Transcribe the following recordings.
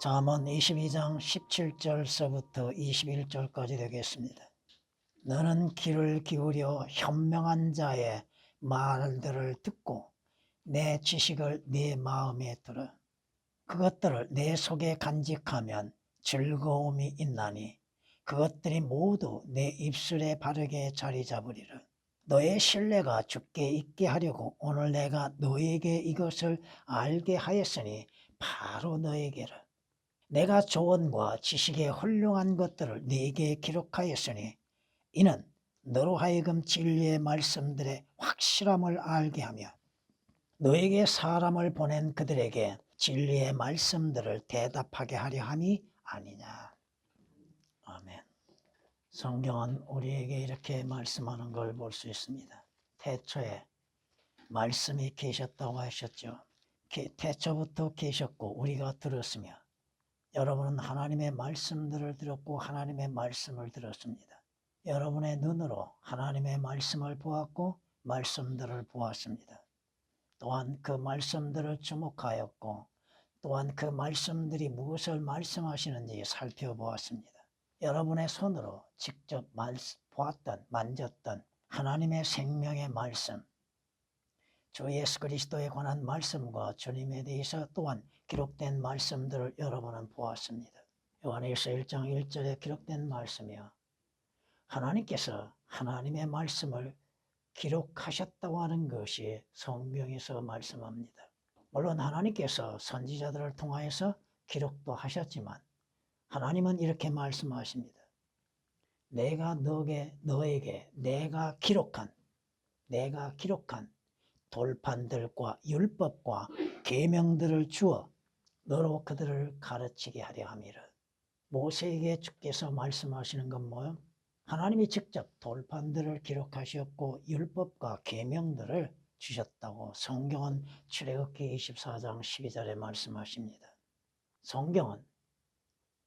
잠언 22장 17절서부터 21절까지 되겠습니다. 너는 귀를 기울여 현명한 자의 말들을 듣고 내 지식을 네 마음에 들어 그것들을 내 속에 간직하면 즐거움이 있나니 그것들이 모두 내 입술에 바르게 자리 잡으리라. 너의 신뢰가 주께 있게 하려고 오늘 내가 너에게 이것을 알게 하였으니 바로 너에게라. 내가 조언과 지식의 훌륭한 것들을 네게 기록하였으니 이는 너로 하여금 진리의 말씀들의 확실함을 알게 하며 너에게 사람을 보낸 그들에게 진리의 말씀들을 대답하게 하려 함이 아니냐. 아멘. 성경은 우리에게 이렇게 말씀하는 걸 볼 수 있습니다. 태초에 말씀이 계셨다고 하셨죠. 태초부터 계셨고 우리가 들었으며 여러분은 하나님의 말씀들을 들었고 하나님의 말씀을 들었습니다. 여러분의 눈으로 하나님의 말씀을 보았고 말씀들을 보았습니다. 또한 그 말씀들을 주목하였고 또한 그 말씀들이 무엇을 말씀하시는지 살펴보았습니다. 여러분의 손으로 직접 보았던 만졌던 하나님의 생명의 말씀, 주 예수 그리스도에 관한 말씀과 주님에 대해서 또한 기록된 말씀들을 여러분은 보았습니다. 요한일서 1장 1절에 기록된 말씀이요, 하나님께서 하나님의 말씀을 기록하셨다고 하는 것이 성경에서 말씀합니다. 물론 하나님께서 선지자들을 통하여서 기록도 하셨지만 하나님은 이렇게 말씀하십니다. 내가 너에게 내가 기록한 돌판들과 율법과 계명들을 주어 너로 그들을 가르치게 하려 함이라. 모세에게 주께서 말씀하시는 건 뭐예요? 하나님이 직접 돌판들을 기록하셨고 율법과 계명들을 주셨다고 성경은 출애굽기 24장 12절에 말씀하십니다. 성경은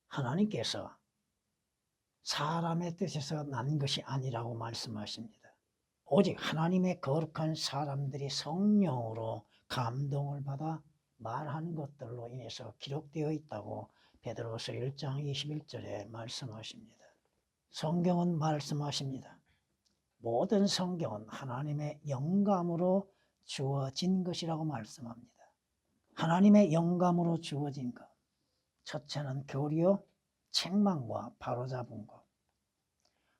하나님께서 사람의 뜻에서 난 것이 아니라고 말씀하십니다. 오직 하나님의 거룩한 사람들이 성령으로 감동을 받아 말하는 것들로 인해서 기록되어 있다고 베드로서 1장 21절에 말씀하십니다. 성경은 말씀하십니다. 모든 성경은 하나님의 영감으로 주어진 것이라고 말씀합니다. 하나님의 영감으로 주어진 것. 첫째는 교리요, 책망과 바로잡은 것.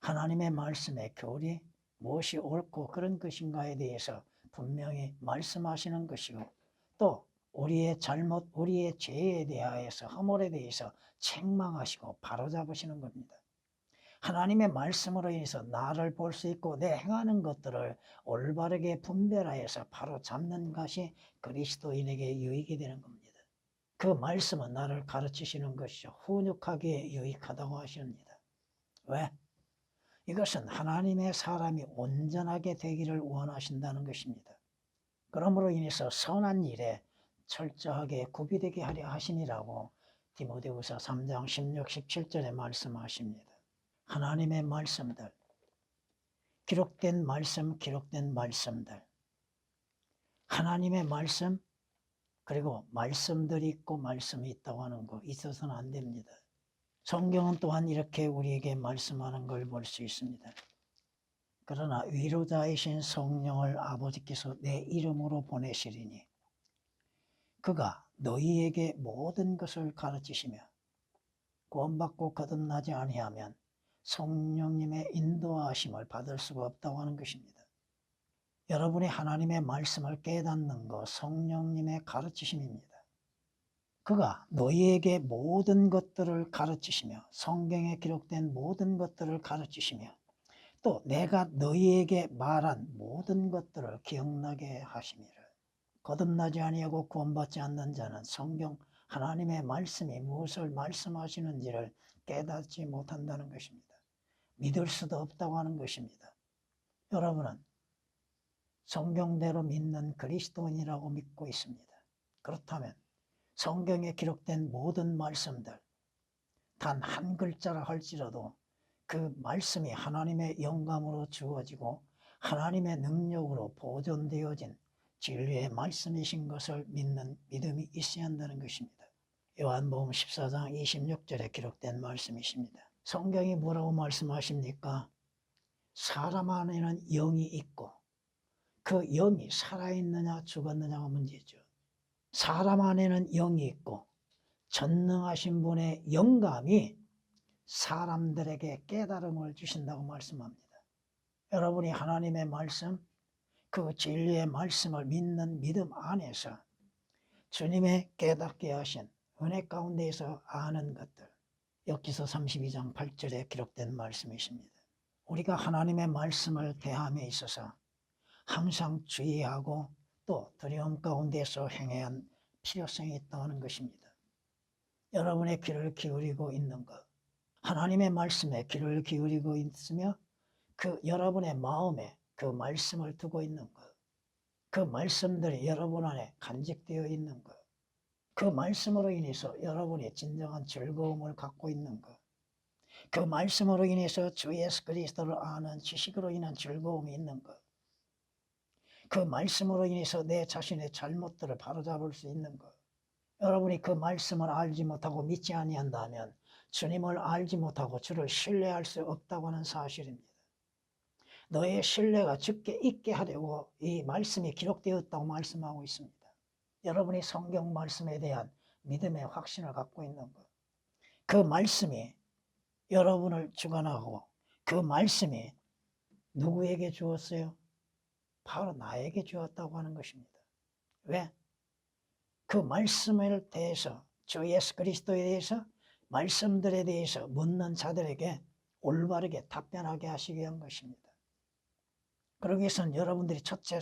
하나님의 말씀의 교리, 무엇이 옳고 그런 것인가에 대해서 분명히 말씀하시는 것이고 또 우리의 잘못, 우리의 죄에 대하여서 허물에 대해서 책망하시고 바로잡으시는 겁니다. 하나님의 말씀으로 인해서 나를 볼 수 있고 내 행하는 것들을 올바르게 분별하여서 바로 잡는 것이 그리스도인에게 유익이 되는 겁니다. 그 말씀은 나를 가르치시는 것이죠. 훈육하기에 유익하다고 하십니다. 왜? 이것은 하나님의 사람이 온전하게 되기를 원하신다는 것입니다. 그러므로 인해서 선한 일에 철저하게 구비되게 하려 하시니라고 디모데후서 3장 16, 17절에 말씀하십니다. 하나님의 말씀들, 기록된 말씀들, 하나님의 말씀, 그리고 말씀들이 있고 말씀이 있다고 하는 거 있어서는 안 됩니다. 성경은 또한 이렇게 우리에게 말씀하는 걸 볼 수 있습니다. 그러나 위로자이신 성령을 아버지께서 내 이름으로 보내시리니 그가 너희에게 모든 것을 가르치시며 구원받고 거듭나지 아니하면 성령님의 인도하심을 받을 수가 없다고 하는 것입니다. 여러분이 하나님의 말씀을 깨닫는 것 성령님의 가르치심입니다. 그가 너희에게 모든 것들을 가르치시며 성경에 기록된 모든 것들을 가르치시며 또 내가 너희에게 말한 모든 것들을 기억나게 하심이라. 거듭나지 아니하고 구원받지 않는 자는 성경 하나님의 말씀이 무엇을 말씀하시는지를 깨닫지 못한다는 것입니다. 믿을 수도 없다고 하는 것입니다. 여러분은 성경대로 믿는 그리스도인이라고 믿고 있습니다. 그렇다면 성경에 기록된 모든 말씀들 단 한 글자라 할지라도 그 말씀이 하나님의 영감으로 주어지고 하나님의 능력으로 보존되어진 진리의 말씀이신 것을 믿는 믿음이 있어야 한다는 것입니다. 요한복음 14장 26절에 기록된 말씀이십니다. 성경이 뭐라고 말씀하십니까? 사람 안에는 영이 있고 그 영이 살아있느냐 죽었느냐가 문제죠. 사람 안에는 영이 있고 전능하신 분의 영감이 사람들에게 깨달음을 주신다고 말씀합니다. 여러분이 하나님의 말씀, 그 진리의 말씀을 믿는 믿음 안에서 주님의 깨닫게 하신 은혜 가운데에서 아는 것들, 욥기서 32장 8절에 기록된 말씀이십니다. 우리가 하나님의 말씀을 대함에 있어서 항상 주의하고 또 두려움 가운데서 행해야 할 필요성이 있다는 것입니다. 여러분의 귀를 기울이고 있는 것, 하나님의 말씀에 귀를 기울이고 있으며 그 여러분의 마음에 그 말씀을 두고 있는 것, 그 말씀들이 여러분 안에 간직되어 있는 것, 그 말씀으로 인해서 여러분이 진정한 즐거움을 갖고 있는 것, 그 말씀으로 인해서 주 예수 그리스도를 아는 지식으로 인한 즐거움이 있는 것, 그 말씀으로 인해서 내 자신의 잘못들을 바로잡을 수 있는 것, 여러분이 그 말씀을 알지 못하고 믿지 아니한다면 주님을 알지 못하고 주를 신뢰할 수 없다고 하는 사실입니다. 너의 신뢰가 주께 있게 하려고 이 말씀이 기록되었다고 말씀하고 있습니다. 여러분이 성경 말씀에 대한 믿음의 확신을 갖고 있는 것, 그 말씀이 여러분을 주관하고 그 말씀이 누구에게 주었어요? 바로 나에게 주었다고 하는 것입니다. 왜? 그 말씀에 대해서, 주 예수 그리스도에 대해서, 말씀들에 대해서 묻는 자들에게 올바르게 답변하게 하시기 위한 것입니다. 그러기 위해서는 여러분들이 첫째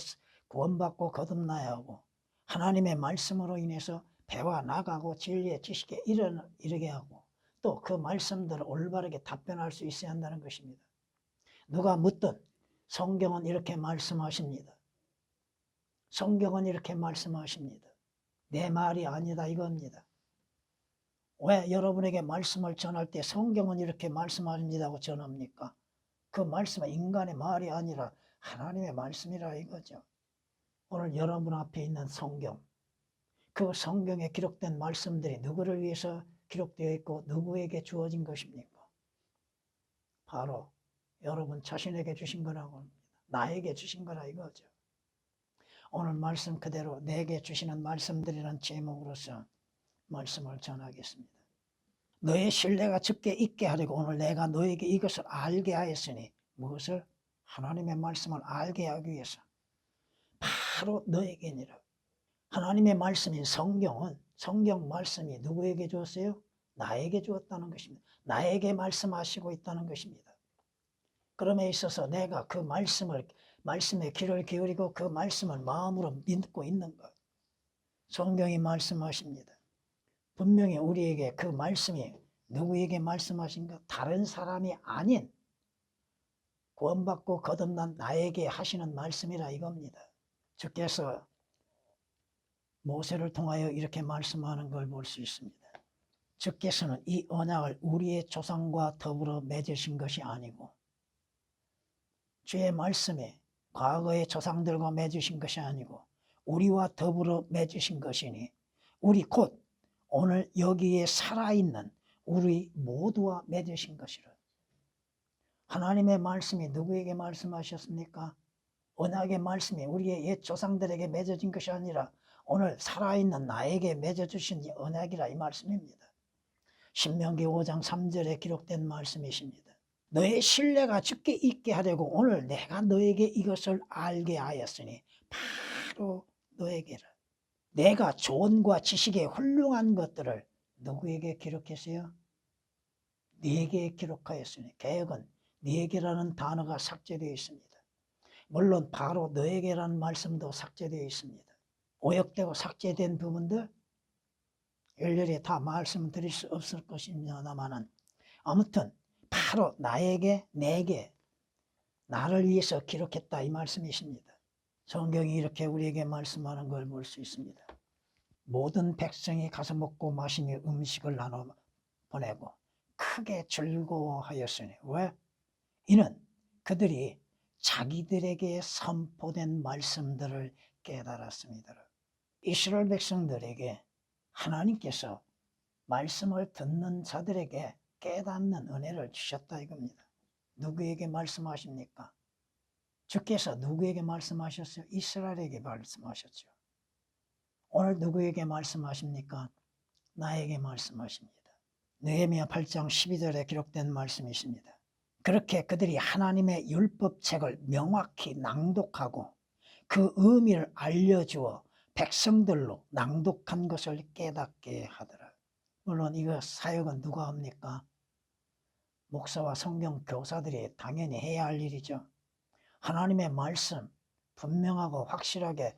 구원받고 거듭나야 하고 하나님의 말씀으로 인해서 배워 나가고 진리의 지식에 이르게 하고 또 그 말씀들을 올바르게 답변할 수 있어야 한다는 것입니다. 누가 묻든 성경은 이렇게 말씀하십니다. 성경은 이렇게 말씀하십니다. 내 말이 아니다 이겁니다. 왜 여러분에게 말씀을 전할 때 성경은 이렇게 말씀하십니다고 전합니까? 그 말씀은 인간의 말이 아니라 하나님의 말씀이라 이거죠. 오늘 여러분 앞에 있는 성경, 그 성경에 기록된 말씀들이 누구를 위해서 기록되어 있고 누구에게 주어진 것입니까? 바로 여러분 자신에게 주신 거라고 합니다. 나에게 주신 거라 이거죠. 오늘 말씀 그대로 내게 주시는 말씀들이라는 제목으로서 말씀을 전하겠습니다. 너의 신뢰가 주께 있게 하려고 오늘 내가 너에게 이것을 알게 하였으니 무엇을? 하나님의 말씀을 알게 하기 위해서 바로 너에게니라. 하나님의 말씀인 성경은 성경 말씀이 누구에게 주었어요? 나에게 주었다는 것입니다. 나에게 말씀하시고 있다는 것입니다. 그럼에 있어서 내가 그 말씀에 귀를 기울이고 그 말씀을 마음으로 믿고 있는 것. 성경이 말씀하십니다. 분명히 우리에게 그 말씀이 누구에게 말씀하신가? 다른 사람이 아닌 구원받고 거듭난 나에게 하시는 말씀이라 이겁니다. 주께서 모세를 통하여 이렇게 말씀하는 걸 볼 수 있습니다. 주께서는 이 언약을 우리의 조상과 더불어 맺으신 것이 아니고 주의 말씀에 과거의 조상들과 맺으신 것이 아니고 우리와 더불어 맺으신 것이니 우리 곧 오늘 여기에 살아있는 우리 모두와 맺으신 것이라. 하나님의 말씀이 누구에게 말씀하셨습니까? 언약의 말씀이 우리의 옛 조상들에게 맺어진 것이 아니라 오늘 살아있는 나에게 맺어주신 언약이라 이 말씀입니다. 신명기 5장 3절에 기록된 말씀이십니다. 너의 신뢰가 주께 있게 하려고 오늘 내가 너에게 이것을 알게 하였으니 바로 너에게라. 내가 조언과 지식의 훌륭한 것들을 누구에게 기록했어요? 네게 기록하였으니 개역은 네게라는 단어가 삭제되어 있습니다. 물론 바로 너에게라는 말씀도 삭제되어 있습니다. 오역되고 삭제된 부분들 일일이 다 말씀드릴 수 없을 것입니다만은 아무튼 바로 나에게 내게 나를 위해서 기록했다 이 말씀이십니다. 성경이 이렇게 우리에게 말씀하는 걸 볼 수 있습니다. 모든 백성이 가서 먹고 마시며 음식을 나눠 보내고 크게 즐거워하였으니 왜? 이는 그들이 자기들에게 선포된 말씀들을 깨달았습니다. 이스라엘 백성들에게 하나님께서 말씀을 듣는 자들에게 깨닫는 은혜를 주셨다 이겁니다. 누구에게 말씀하십니까? 주께서 누구에게 말씀하셨어요? 이스라엘에게 말씀하셨죠. 오늘 누구에게 말씀하십니까? 나에게 말씀하십니다. 느헤미야 8장 12절에 기록된 말씀이십니다. 그렇게 그들이 하나님의 율법책을 명확히 낭독하고 그 의미를 알려주어 백성들로 낭독한 것을 깨닫게 하더라. 물론 이거 사역은 누가 합니까? 목사와 성경 교사들이 당연히 해야 할 일이죠. 하나님의 말씀 분명하고 확실하게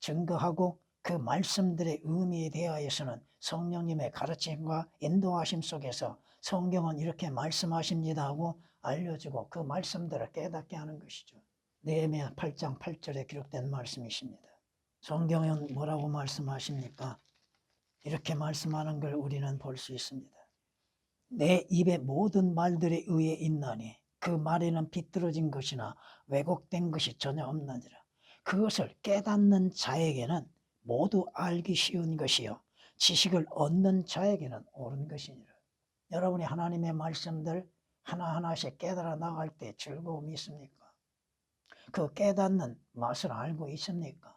증거하고 그 말씀들의 의미에 대하여서는 성령님의 가르침과 인도하심 속에서 성경은 이렇게 말씀하십니다 하고 알려주고 그 말씀들을 깨닫게 하는 것이죠. 느헤미야 8장 8절에 기록된 말씀이십니다. 성경은 뭐라고 말씀하십니까? 이렇게 말씀하는 걸 우리는 볼 수 있습니다. 내 입의 모든 말들에 의해 있나니 그 말에는 비뚤어진 것이나 왜곡된 것이 전혀 없느니라. 그것을 깨닫는 자에게는 모두 알기 쉬운 것이요 지식을 얻는 자에게는 옳은 것이니라. 여러분이 하나님의 말씀들 하나하나씩 깨달아 나갈 때 즐거움이 있습니까? 그 깨닫는 맛을 알고 있습니까?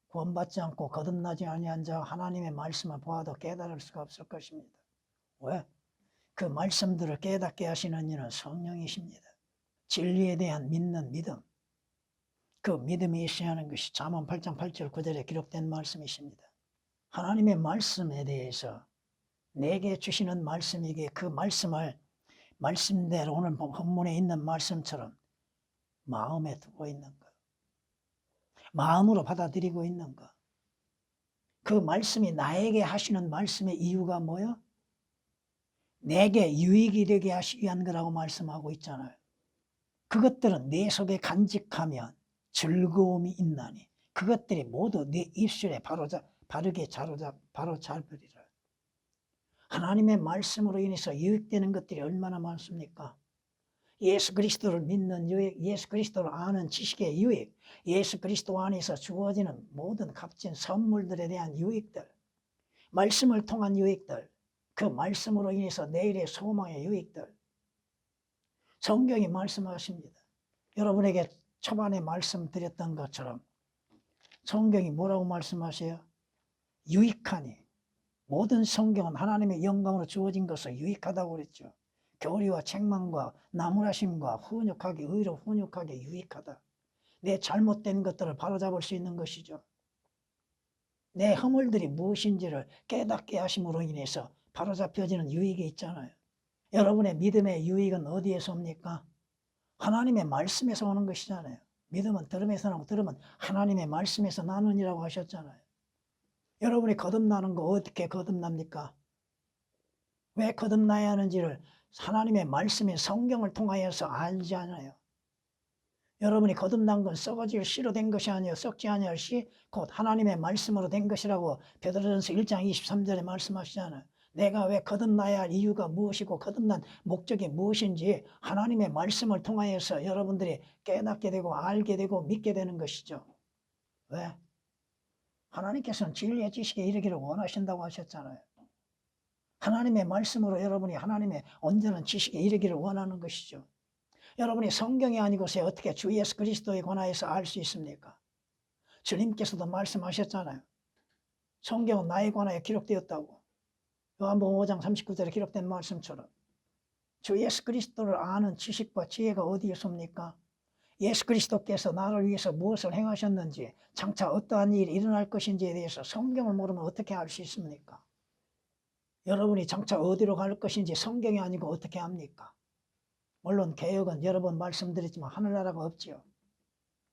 구원받지 않고 거듭나지 아니한 자 하나님의 말씀을 보아도 깨달을 수가 없을 것입니다. 왜? 그 말씀들을 깨닫게 하시는 이는 성령이십니다. 진리에 대한 믿는 믿음, 그 믿음이 있어야 하는 것이 잠언 8장 8절 9절에 기록된 말씀이십니다. 하나님의 말씀에 대해서 내게 주시는 말씀이기에 그 말씀을 말씀대로 오늘 본문에 있는 말씀처럼 마음에 두고 있는 것, 마음으로 받아들이고 있는 것. 그 말씀이 나에게 하시는 말씀의 이유가 뭐예요? 내게 유익이 되게 하시기 위한 거라고 말씀하고 있잖아요. 그것들은 내 속에 간직하면 즐거움이 있나니 그것들이 모두 내 입술에 바르게 바로 잡으리라. 하나님의 말씀으로 인해서 유익되는 것들이 얼마나 많습니까? 예수 그리스도를 믿는 유익, 예수 그리스도를 아는 지식의 유익, 예수 그리스도 안에서 주어지는 모든 값진 선물들에 대한 유익들, 말씀을 통한 유익들, 그 말씀으로 인해서 내일의 소망의 유익들, 성경이 말씀하십니다. 여러분에게 초반에 말씀드렸던 것처럼 성경이 뭐라고 말씀하세요? 유익하니. 모든 성경은 하나님의 영광으로 주어진 것을 유익하다고 그랬죠. 교리와 책망과 나무라심과 훈육하게, 의로 훈육하게 유익하다. 내 잘못된 것들을 바로잡을 수 있는 것이죠. 내 허물들이 무엇인지를 깨닫게 하심으로 인해서 바로잡혀지는 유익이 있잖아요. 여러분의 믿음의 유익은 어디에서 옵니까? 하나님의 말씀에서 오는 것이잖아요. 믿음은 들음에서 나고 들음은 하나님의 말씀에서 나누니라고 하셨잖아요. 여러분이 거듭나는 거 어떻게 거듭납니까? 왜 거듭나야 하는지를 하나님의 말씀의 성경을 통하여서 알지 않아요. 여러분이 거듭난 건 썩어질 씨로 된 것이 아니요 썩지 아니할 씨 곧 하나님의 말씀으로 된 것이라고 베드로전서 1장 23절에 말씀하시잖아요. 내가 왜 거듭나야 할 이유가 무엇이고 거듭난 목적이 무엇인지 하나님의 말씀을 통하여서 여러분들이 깨닫게 되고 알게 되고 믿게 되는 것이죠. 왜? 하나님께서는 진리의 지식에 이르기를 원하신다고 하셨잖아요. 하나님의 말씀으로 여러분이 하나님의 온전한 지식에 이르기를 원하는 것이죠. 여러분이 성경이 아니고서 어떻게 주 예수 그리스도에 관하여서 알 수 있습니까? 주님께서도 말씀하셨잖아요. 성경은 나에 관하여 기록되었다고. 요한복음 5장 39절에 기록된 말씀처럼 주 예수 그리스도를 아는 지식과 지혜가 어디에 있습니까? 예수 그리스도께서 나를 위해서 무엇을 행하셨는지 장차 어떠한 일이 일어날 것인지에 대해서 성경을 모르면 어떻게 알 수 있습니까? 여러분이 장차 어디로 갈 것인지 성경이 아니고 어떻게 합니까? 물론 개혁은 여러 번 말씀드렸지만 하늘나라가 없지요.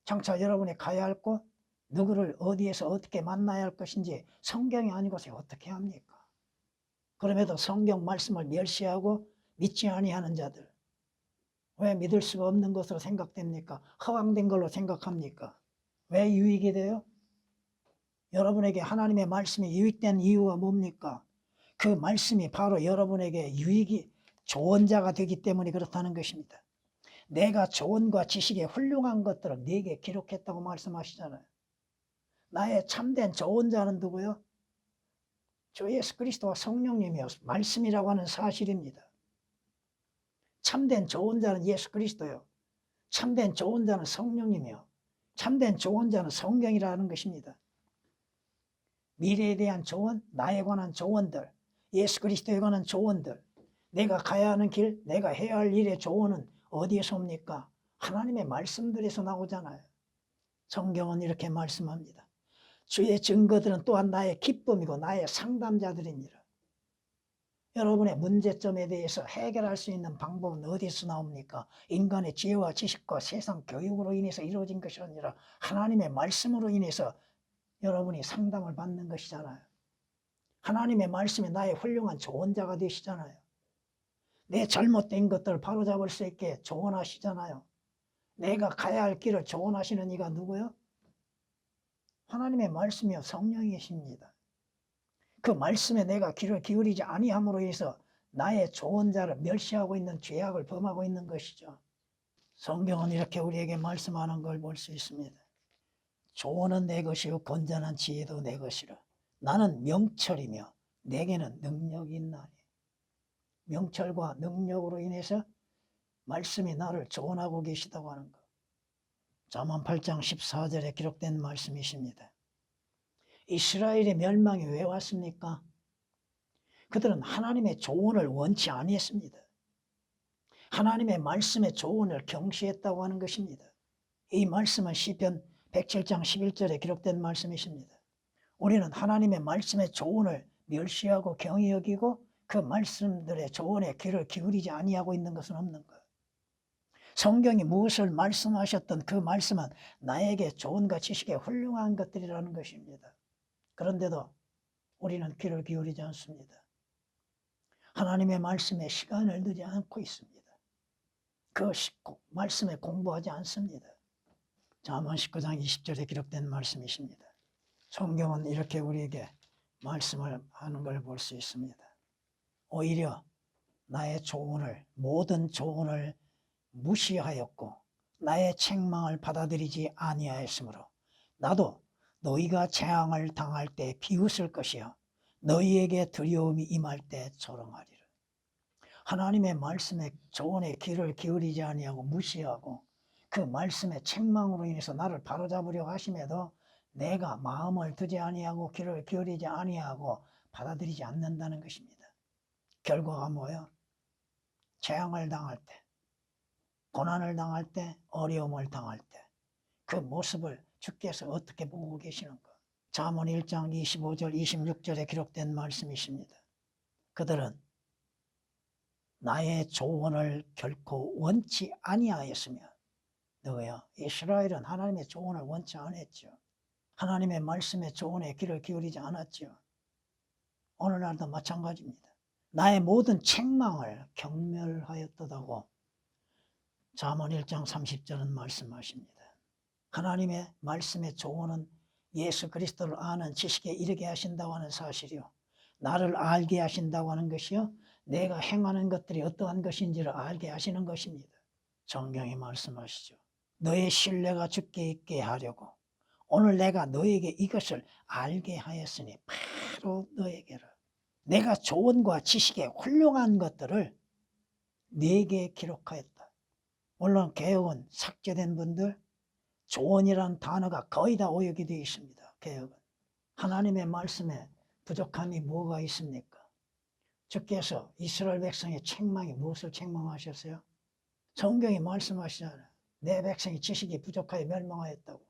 장차 여러분이 가야 할 곳, 누구를 어디에서 어떻게 만나야 할 것인지 성경이 아니고서 어떻게 합니까? 그럼에도 성경 말씀을 멸시하고 믿지 아니하는 자들, 왜 믿을 수가 없는 것으로 생각됩니까? 허황된 걸로 생각합니까? 왜 유익이 돼요? 여러분에게 하나님의 말씀이 유익된 이유가 뭡니까? 그 말씀이 바로 여러분에게 유익이 좋은 자가 되기 때문에 그렇다는 것입니다. 내가 조언과 지식의 훌륭한 것들을 네게 기록했다고 말씀하시잖아요. 나의 참된 좋은 자는 누구요? 주 예수 그리스도와 성령님이요 말씀이라고 하는 사실입니다. 참된 조언자는 예수 그리스도요. 참된 조언자는 성령님이요. 참된 조언자는 성경이라는 것입니다. 미래에 대한 조언, 나에 관한 조언들, 예수 그리스도에 관한 조언들, 내가 가야 하는 길, 내가 해야 할 일의 조언은 어디에서 옵니까? 하나님의 말씀들에서 나오잖아요. 성경은 이렇게 말씀합니다. 주의 증거들은 또한 나의 기쁨이고 나의 상담자들이니라. 여러분의 문제점에 대해서 해결할 수 있는 방법은 어디서 나옵니까? 인간의 지혜와 지식과 세상 교육으로 인해서 이루어진 것이 아니라 하나님의 말씀으로 인해서 여러분이 상담을 받는 것이잖아요. 하나님의 말씀이 나의 훌륭한 조언자가 되시잖아요. 내 잘못된 것들을 바로잡을 수 있게 조언하시잖아요. 내가 가야 할 길을 조언하시는 이가 누구요? 하나님의 말씀이요 성령이십니다. 그 말씀에 내가 귀를 기울이지 아니함으로 해서 나의 조언자를 멸시하고 있는 죄악을 범하고 있는 것이죠. 성경은 이렇게 우리에게 말씀하는 걸 볼 수 있습니다. 조언은 내 것이요 건전한 지혜도 내 것이라. 나는 명철이며 내게는 능력이 있나니. 명철과 능력으로 인해서 말씀이 나를 조언하고 계시다고 하는 것. 잠언 8장 14절에 기록된 말씀이십니다. 이스라엘의 멸망이 왜 왔습니까? 그들은 하나님의 조언을 원치 아니했습니다. 하나님의 말씀의 조언을 경시했다고 하는 것입니다. 이 말씀은 시편 107장 11절에 기록된 말씀이십니다. 우리는 하나님의 말씀의 조언을 멸시하고 경히 여기고 그 말씀들의 조언에 귀를 기울이지 아니하고 있는 것은 없는 것. 성경이 무엇을 말씀하셨던 그 말씀은 나에게 조언과 지식의 훌륭한 것들이라는 것입니다. 그런데도 우리는 귀를 기울이지 않습니다. 하나님의 말씀에 시간을 두지 않고 있습니다. 그 말씀에 공부하지 않습니다. 잠언 19장 20절에 기록된 말씀이십니다. 성경은 이렇게 우리에게 말씀을 하는 걸 볼 수 있습니다. 오히려 나의 조언을, 모든 조언을 무시하였고 나의 책망을 받아들이지 아니하였으므로 나도 너희가 재앙을 당할 때 비웃을 것이요 너희에게 두려움이 임할 때 조롱하리라. 하나님의 말씀에 조언에 귀를 기울이지 아니하고 무시하고 그 말씀의 책망으로 인해서 나를 바로잡으려 하심에도 내가 마음을 두지 아니하고 귀를 기울이지 아니하고 받아들이지 않는다는 것입니다. 결과가 뭐예요? 재앙을 당할 때, 고난을 당할 때, 어려움을 당할 때 그 모습을 주께서 어떻게 보고 계시는가? 잠언 1장 25절 26절에 기록된 말씀이십니다. 그들은 나의 조언을 결코 원치 아니하였으며 누구야? 이스라엘은 하나님의 조언을 원치 않았죠. 하나님의 말씀의 조언에 귀를 기울이지 않았죠. 오늘날도 마찬가지입니다. 나의 모든 책망을 경멸하였다고 잠언 1장 30절은 말씀하십니다. 하나님의 말씀의 조언은 예수 그리스도를 아는 지식에 이르게 하신다고 하는 사실이요. 나를 알게 하신다고 하는 것이요. 내가 행하는 것들이 어떠한 것인지를 알게 하시는 것입니다. 성경이 말씀하시죠. 너의 신뢰가 주께 있게 하려고 오늘 내가 너에게 이것을 알게 하였으니 바로 너에게라. 내가 조언과 지식의 훌륭한 것들을 네게 기록하였다. 물론 개혁은 삭제된 분들 조언이라는 단어가 거의 다 오역이 되어 있습니다. 개혁은. 하나님의 말씀에 부족함이 뭐가 있습니까? 주께서 이스라엘 백성의 책망이 무엇을 책망하셨어요? 성경이 말씀하시잖아요. 내 백성이 지식이 부족하여 멸망하였다고.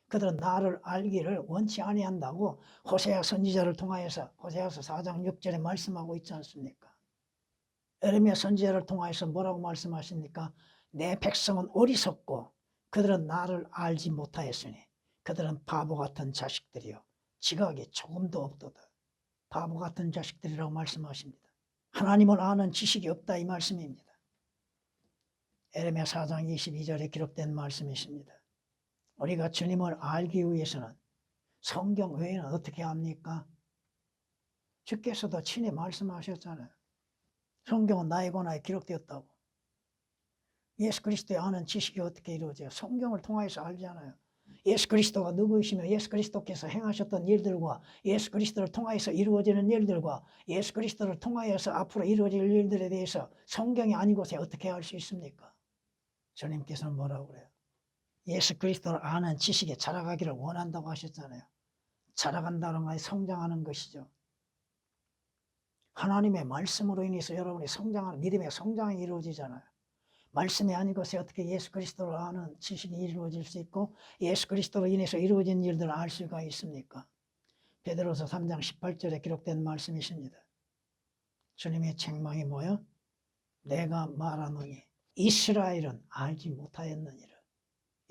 그들은 나를 알기를 원치 아니한다고 호세아 선지자를 통하여서 호세아서 4장 6절에 말씀하고 있지 않습니까? 에레미야 선지자를 통하여서 뭐라고 말씀하십니까? 내 백성은 어리석고 그들은 나를 알지 못하였으니 그들은 바보 같은 자식들이요 지각이 조금도 없도다. 바보 같은 자식들이라고 말씀하십니다. 하나님을 아는 지식이 없다 이 말씀입니다. 에레미야 4장 22절에 기록된 말씀이십니다. 우리가 주님을 알기 위해서는 성경 외에는 어떻게 합니까? 주께서도 친히 말씀하셨잖아요. 성경은 나에 관하여 기록되었다고. 예수 그리스도의 아는 지식이 어떻게 이루어져요? 성경을 통하여서 알잖아요. 예수 그리스도가 누구이시며 예수 그리스도께서 행하셨던 일들과 예수 그리스도를 통하여서 이루어지는 일들과 예수 그리스도를 통하여서 앞으로 이루어질 일들에 대해서 성경이 아니고서 어떻게 알 수 있습니까? 주님께서는 뭐라고 그래요? 예수 그리스도를 아는 지식에 자라가기를 원한다고 하셨잖아요. 자라간다는 말이 성장하는 것이죠. 하나님의 말씀으로 인해서 여러분이 성장하는 믿음의 성장이 이루어지잖아요. 말씀이 아니고서 어떻게 예수 그리스도를 아는 지식이 이루어질 수 있고 예수 그리스도로 인해서 이루어진 일들을 알 수가 있습니까? 베드로서 3장 18절에 기록된 말씀이십니다. 주님의 책망이 뭐요? 내가 말하노니 이스라엘은 알지 못하였느니라.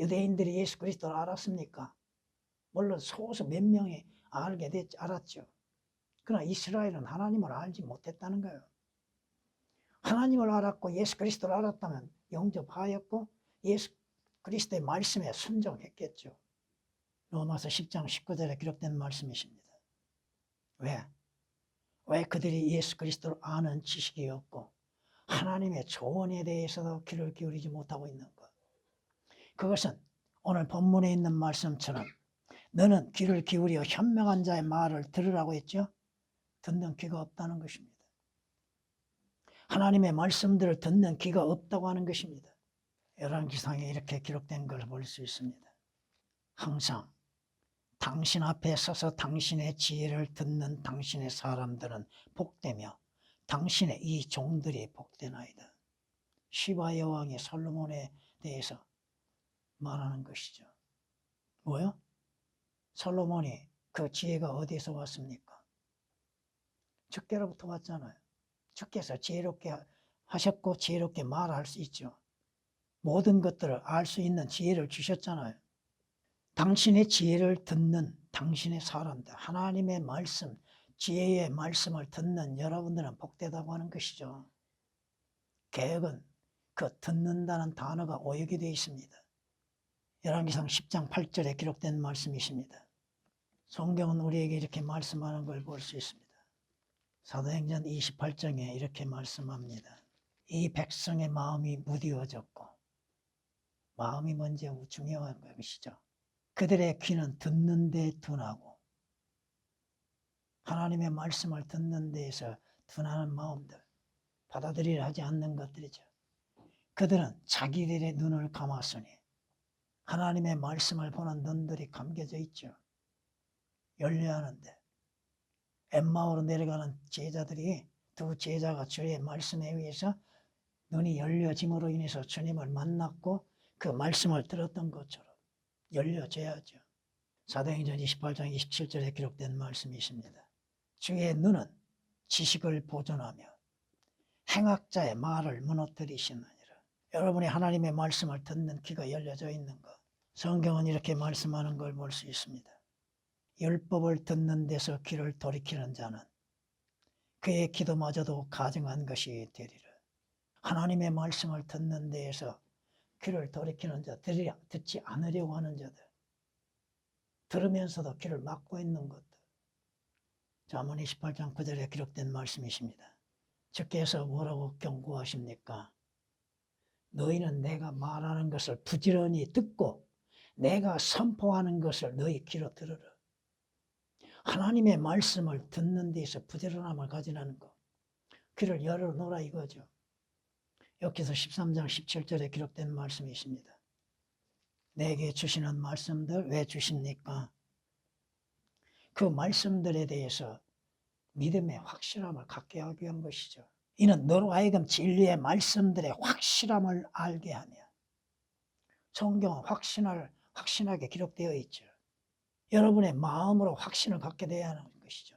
유대인들이 예수 그리스도를 알았습니까? 물론 소수 몇 명이 알았죠. 그러나 이스라엘은 하나님을 알지 못했다는 거예요. 하나님을 알았고 예수 그리스도를 알았다면 영접하였고 예수 그리스도의 말씀에 순종했겠죠. 로마서 10장 19절에 기록된 말씀이십니다. 왜 그들이 예수 그리스도를 아는 지식이 없고 하나님의 조언에 대해서도 귀를 기울이지 못하고 있는 것. 그것은 오늘 본문에 있는 말씀처럼 너는 귀를 기울여 현명한 자의 말을 들으라고 했죠. 듣는 귀가 없다는 것입니다. 하나님의 말씀들을 듣는 귀가 없다고 하는 것입니다. 열왕기상에 이렇게 기록된 걸 볼 수 있습니다. 항상 당신 앞에 서서 당신의 지혜를 듣는 당신의 사람들은 복되며 당신의 이 종들이 복되나이다. 시바 여왕이 솔로몬에 대해서 말하는 것이죠. 뭐요? 솔로몬이 그 지혜가 어디서 왔습니까? 주께로부터 왔잖아요. 주께서 지혜롭게 하셨고 지혜롭게 말할 수 있죠. 모든 것들을 알 수 있는 지혜를 주셨잖아요. 당신의 지혜를 듣는 당신의 사람들, 하나님의 말씀, 지혜의 말씀을 듣는 여러분들은 복되다고 하는 것이죠. 개혁은 그 듣는다는 단어가 오역이 되어 있습니다. 열왕기상 10장 8절에 기록된 말씀이십니다. 성경은 우리에게 이렇게 말씀하는 걸 볼 수 있습니다. 사도행전 28장에 이렇게 말씀합니다. 이 백성의 마음이 무디어졌고, 마음이 먼저 중요한 것이죠. 그들의 귀는 듣는 데 둔하고 하나님의 말씀을 듣는 데에서 둔하는 마음들, 받아들이려 하지 않는 것들이죠. 그들은 자기들의 눈을 감았으니 하나님의 말씀을 보는 눈들이 감겨져 있죠. 열려야 하는데 엠마오로 내려가는 제자들이 두 제자가 주의 말씀에 의해서 눈이 열려짐으로 인해서 주님을 만났고 그 말씀을 들었던 것처럼 열려져야죠. 사도행전 28장 27절에 기록된 말씀이십니다. 주의 눈은 지식을 보존하며 행악자의 말을 무너뜨리시느니라. 여러분이 하나님의 말씀을 듣는 귀가 열려져 있는 것. 성경은 이렇게 말씀하는 걸 볼 수 있습니다. 율법을 듣는 데서 귀를 돌이키는 자는 그의 기도마저도 가증한 것이 되리라. 하나님의 말씀을 듣는 데에서 귀를 돌이키는 자들이 듣지 않으려고 하는 자들, 들으면서도 귀를 막고 있는 것들. 잠언 28장 9절에 기록된 말씀이십니다. 주께서 뭐라고 경고하십니까? 너희는 내가 말하는 것을 부지런히 듣고 내가 선포하는 것을 너희 귀로 들으라. 하나님의 말씀을 듣는 데서 부지런함을 가지라는 것. 귀를 열어놓으라 이거죠. 여기서 13장 17절에 기록된 말씀이십니다. 내게 주시는 말씀들 왜 주십니까? 그 말씀들에 대해서 믿음의 확실함을 갖게 하기 위한 것이죠. 이는 너로 하여금 진리의 말씀들의 확실함을 알게 하며 성경은 확신하게 기록되어 있죠. 여러분의 마음으로 확신을 갖게 되어야 하는 것이죠.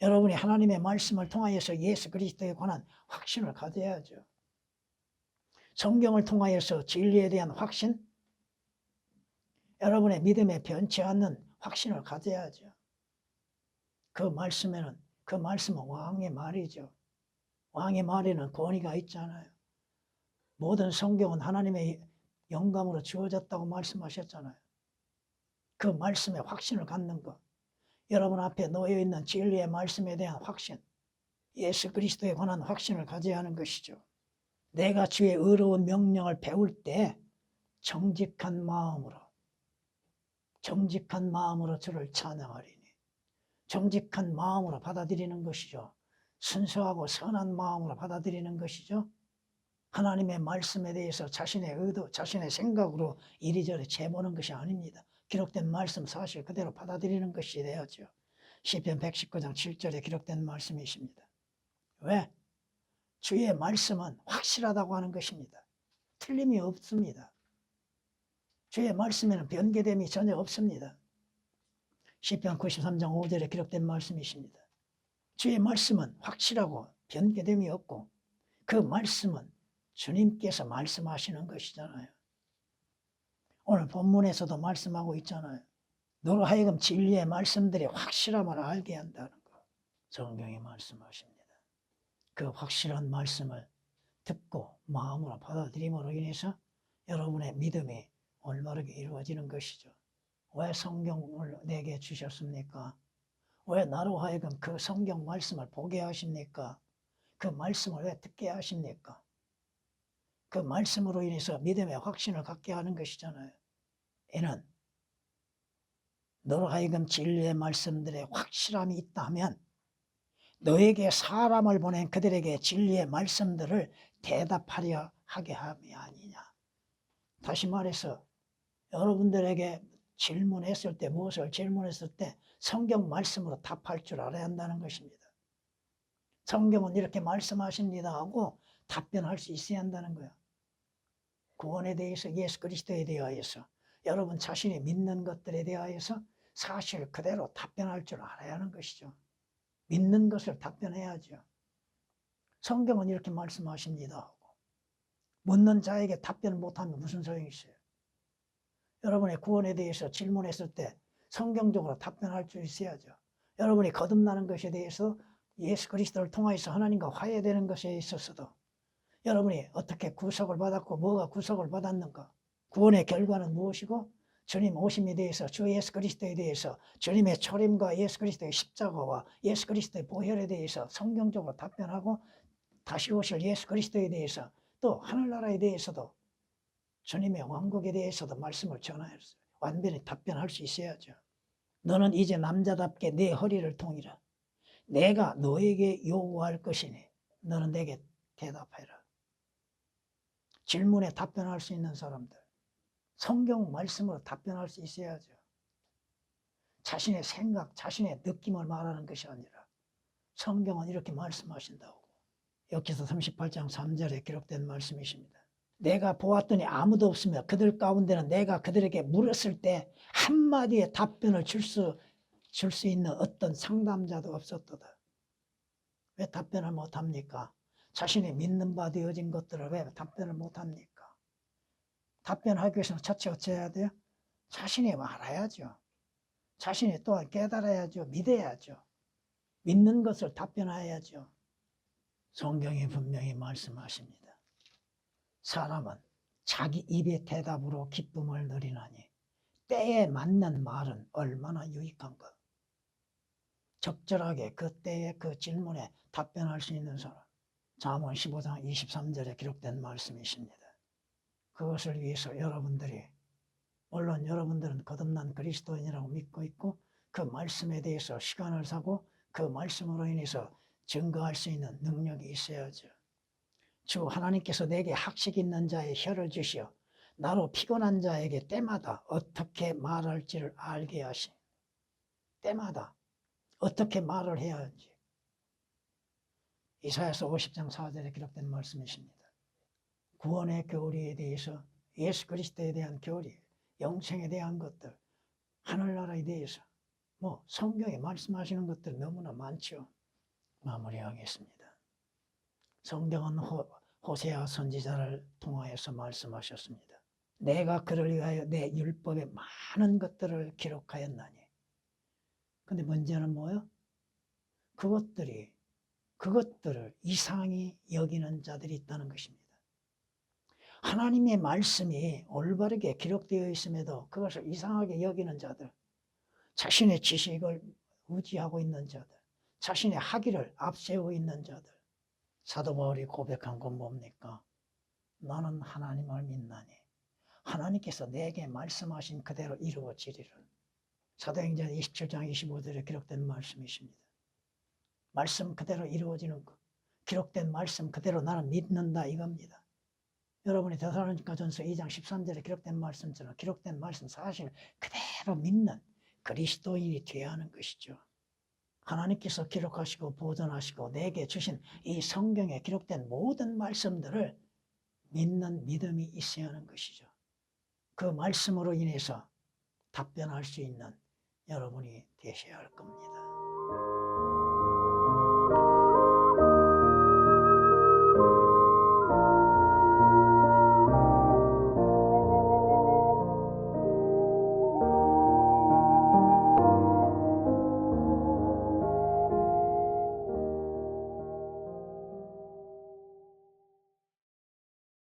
여러분이 하나님의 말씀을 통하여서 예수 그리스도에 관한 확신을 가져야죠. 성경을 통하여서 진리에 대한 확신, 여러분의 믿음에 변치 않는 확신을 가져야죠. 그 말씀은 왕의 말이죠. 왕의 말에는 권위가 있잖아요. 모든 성경은 하나님의 영감으로 주어졌다고 말씀하셨잖아요. 그 말씀에 확신을 갖는 것. 여러분 앞에 놓여있는 진리의 말씀에 대한 확신, 예수 그리스도에 관한 확신을 가져야 하는 것이죠. 내가 주의 의로운 명령을 배울 때 정직한 마음으로 정직한 마음으로 주를 찬양하리니. 정직한 마음으로 받아들이는 것이죠. 순수하고 선한 마음으로 받아들이는 것이죠. 하나님의 말씀에 대해서 자신의 의도, 자신의 생각으로 이리저리 재보는 것이 아닙니다. 기록된 말씀 사실 그대로 받아들이는 것이 되어야죠. 시편 119장 7절에 기록된 말씀이십니다. 왜? 주의 말씀은 확실하다고 하는 것입니다. 틀림이 없습니다. 주의 말씀에는 변개됨이 전혀 없습니다. 시편 93장 5절에 기록된 말씀이십니다. 주의 말씀은 확실하고 변개됨이 없고 그 말씀은 주님께서 말씀하시는 것이잖아요. 오늘 본문에서도 말씀하고 있잖아요. 너로 하여금 진리의 말씀들이 확실함을 알게 한다는 것. 성경이 말씀하십니다. 그 확실한 말씀을 듣고 마음으로 받아들임으로 인해서 여러분의 믿음이 올바르게 이루어지는 것이죠. 왜 성경을 내게 주셨습니까? 왜 나로 하여금 그 성경 말씀을 보게 하십니까? 그 말씀을 왜 듣게 하십니까? 그 말씀으로 인해서 믿음의 확신을 갖게 하는 것이잖아요. 이는 너로 하여금 진리의 말씀들에 확실함이 있다면 너에게 사람을 보낸 그들에게 진리의 말씀들을 대답하려 하게 함이 아니냐. 다시 말해서 여러분들에게 질문했을 때, 무엇을 질문했을 때 성경 말씀으로 답할 줄 알아야 한다는 것입니다. 성경은 이렇게 말씀하십니다 하고 답변할 수 있어야 한다는 거예요. 구원에 대해서, 예수 그리스도에 대하여서, 여러분 자신이 믿는 것들에 대하여서 사실 그대로 답변할 줄 알아야 하는 것이죠. 믿는 것을 답변해야죠. 성경은 이렇게 말씀하십니다 하고 묻는 자에게 답변을 못하면 무슨 소용이 있어요? 여러분의 구원에 대해서 질문했을 때 성경적으로 답변할 줄 있어야죠. 여러분이 거듭나는 것에 대해서 예수 그리스도를 통하여서 하나님과 화해되는 것에 있어서도 여러분이 어떻게 구속을 받았고 뭐가 구속을 받았는가, 구원의 결과는 무엇이고 주님 오심에 대해서, 주 예수 그리스도에 대해서, 주님의 초림과 예수 그리스도의 십자가와 예수 그리스도의 보혈에 대해서 성경적으로 답변하고 다시 오실 예수 그리스도에 대해서 또 하늘나라에 대해서도 주님의 왕국에 대해서도 말씀을 전하였어요. 완전히 답변할 수 있어야죠. 너는 이제 남자답게 내 허리를 통이라. 내가 너에게 요구할 것이니 너는 내게 대답해라. 질문에 답변할 수 있는 사람들, 성경 말씀으로 답변할 수 있어야죠. 자신의 생각, 자신의 느낌을 말하는 것이 아니라 성경은 이렇게 말씀하신다고. 역기서 38장 3절에 기록된 말씀이십니다. 내가 보았더니 아무도 없으며 그들 가운데는 내가 그들에게 물었을 때 한마디의 답변을 줄 수 있는 어떤 상담자도 없었도다. 왜 답변을 못합니까? 자신이 믿는 바 되어진 것들을 왜 답변을 못합니까? 답변하기 위해서는 첫째 어찌해야 돼요? 자신이 알아야죠. 자신이 또한 깨달아야죠. 믿어야죠. 믿는 것을 답변해야죠. 성경이 분명히 말씀하십니다. 사람은 자기 입의 대답으로 기쁨을 누리나니 때에 맞는 말은 얼마나 유익한가. 적절하게 그 때에 그 질문에 답변할 수 있는 사람. 잠언 15장 23절에 기록된 말씀이십니다. 그것을 위해서 여러분들이, 물론 여러분들은 거듭난 그리스도인이라고 믿고 있고 그 말씀에 대해서 시간을 사고 그 말씀으로 인해서 증거할 수 있는 능력이 있어야죠. 주 하나님께서 내게 학식 있는 자의 혀를 주시어 나로 피곤한 자에게 때마다 어떻게 말할지를 알게 하신, 때마다 어떻게 말을 해야 하는지. 이사야서 50장 4절에 기록된 말씀이십니다. 구원의 교리에 대해서, 예수 그리스도에 대한 교리, 영생에 대한 것들, 하늘나라에 대해서 성경에 말씀하시는 것들 너무나 많죠. 마무리하겠습니다. 성경은 호세아 선지자를 통하여서 말씀하셨습니다. 내가 그를 위하여 내 율법에 많은 것들을 기록하였나니. 근데 문제는 뭐예요? 그것들을 이상히 여기는 자들이 있다는 것입니다. 하나님의 말씀이 올바르게 기록되어 있음에도 그것을 이상하게 여기는 자들, 자신의 지식을 의지하고 있는 자들, 자신의 학위를 앞세우고 있는 자들. 사도 바울이 고백한 건 뭡니까? 나는 하나님을 믿나니 하나님께서 내게 말씀하신 그대로 이루어지리를. 사도행전 27장 25절에 기록된 말씀이십니다. 말씀 그대로 이루어지는 것, 기록된 말씀 그대로 나는 믿는다 이겁니다. 여러분이 데살로니가전서 2장 13절에 기록된 말씀처럼 기록된 말씀 사실 그대로 믿는 그리스도인이 되어야 하는 것이죠. 하나님께서 기록하시고 보존하시고 내게 주신 이 성경에 기록된 모든 말씀들을 믿는 믿음이 있어야 하는 것이죠. 그 말씀으로 인해서 답변할 수 있는 여러분이 되셔야 할 겁니다.